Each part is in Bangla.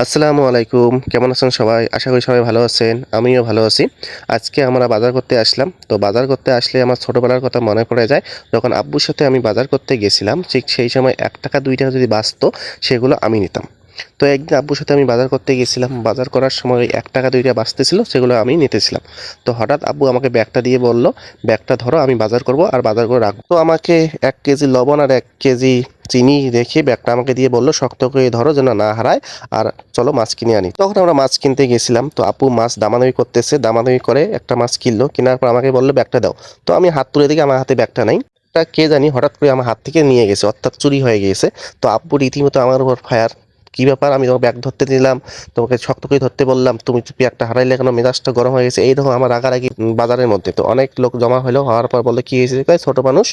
আসসালামু আলাইকুম, কেমন আছেন সবাই? আশা করি সবাই ভালো আছেন। আমিও ভালো আছি। আজকে আমরা বাজার করতে আসলাম। তো বাজার করতে আসলে আমার ছোটবেলার কথা মনে পড়ে যায়। যখন আব্বুর সাথে আমি বাজার করতে গেছিলাম, ঠিক সেই সময় ৳১ ৳২ যদি বাঁচত, সেগুলো আমি নিতাম। তো একদিন আব্বুর সাথে আমি বাজার করতে গেছিলাম। বাজার করার সময় ওই ৳১ ৳২ বাঁচতেছিল, সেগুলো আমি নিতেছিলাম। তো হঠাৎ আব্বু আমাকে ব্যাগটা দিয়ে বলল, "ব্যাগটা ধরো, আমি বাজার করব আর বাজার করে রাখবো।" তো আমাকে ১ কেজি লবণ আর ১ কেজি চিনি রেখে ব্যাগটা আমাকে দিয়ে বলল, "শক্ত করে ধরো যেন না হারায়, আর চলো মাছ কিনে আনি।" তখন আমরা মাছ কিনতে গেছিলাম। তো আপু মাছ দামাদামি করতেছে, দামাদামি করে একটা মাছ কিনলো। কেনার পর আমাকে বলল, "ব্যাগটা দাও।" তো আমি হাত তুলে দেখি আমার হাতে ব্যাগটা নাই। তা কে জানি হঠাৎ করে আমার হাত থেকে নিয়ে গেছে, অর্থাৎ চুরি হয়ে গিয়েছে। তো আব্বু রীতিমতো আমার উপর ফায়ার। "কি ব্যাপার? আমি তোমার ব্যাগ ধরতে দিলাম, তোমাকে শক্ত করে ধরতে বললাম, তুমি ব্যাগটা হারাইলে কেন? মেজাজটা গরম হয়ে গেছে।" এইরকম আমার রাগারাগি বাজারের মধ্যে। তো অনেক লোক জমা হলো, হওয়ার পর বলল, "কি হয়েছে?" কয়, "ছোট মানুষ,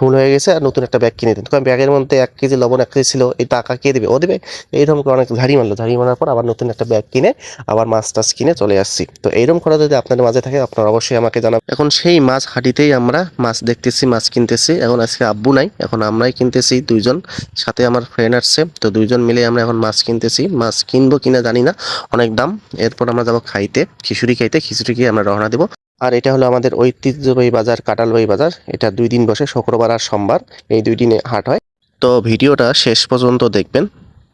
ভুল হয়ে গেছে, আর নতুন একটা ব্যাগ কিনে দিন।" কারণ ব্যাগের মধ্যে ১ কেজি লবণ, ১ কেজি ছিল, এই টাকা কে দেবে? ও দেবে? এইরকম করে অনেক ঝাড়ি মারলো। ঝাড়ি মারার পর আবার নতুন একটা ব্যাগ কিনে আবার মাছ টাছ কিনে চলে আসছি। তো এইরকম করা যদি আপনাদের মাঝে থাকে, আপনারা অবশ্যই আমাকে জানাবেন। এখন সেই মাছ হাঁটিতেই আমরা মাছ দেখতেছি, মাছ কিনতেছি। এখন আজকে আব্বু নাই, এখন আমরাই কিনতেছি ২ জন। সাথে আমার ফ্রেন্ড আসছে। তো ২ জন মিলে আমরা এখন মাছ কিনতেছি। মাছ কিনবো কিনা জানি না, অনেক দাম। এরপর আমরা যাবো খাইতে, খিচুড়ি খাইতে। খিচুড়ি খেয়ে আমরা রওনা দেবো। আর এটা হলো আমাদের ঐতিহ্যবাহী বাজার, কাঁঠালবাড়ি বাজার। এটা ২ দিন বসে, শুক্রবার আর সোমবার। এই ২ দিনে হাট হয়। তো ভিডিওটা শেষ পর্যন্ত দেখবেন।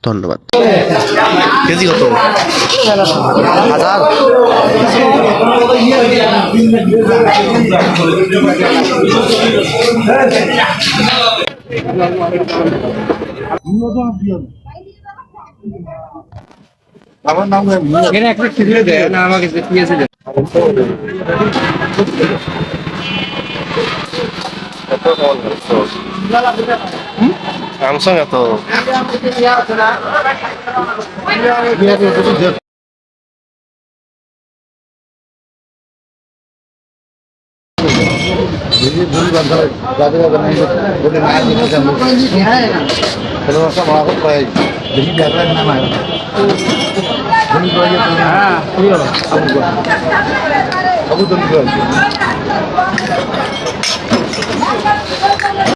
ধন্যবাদ। কেজি কত? হাজার? আমার নাম এখানে একটা খিচুড়ি দেয় না, আমাকে দিয়েছে। স্যামসাং এত হ্যাঁ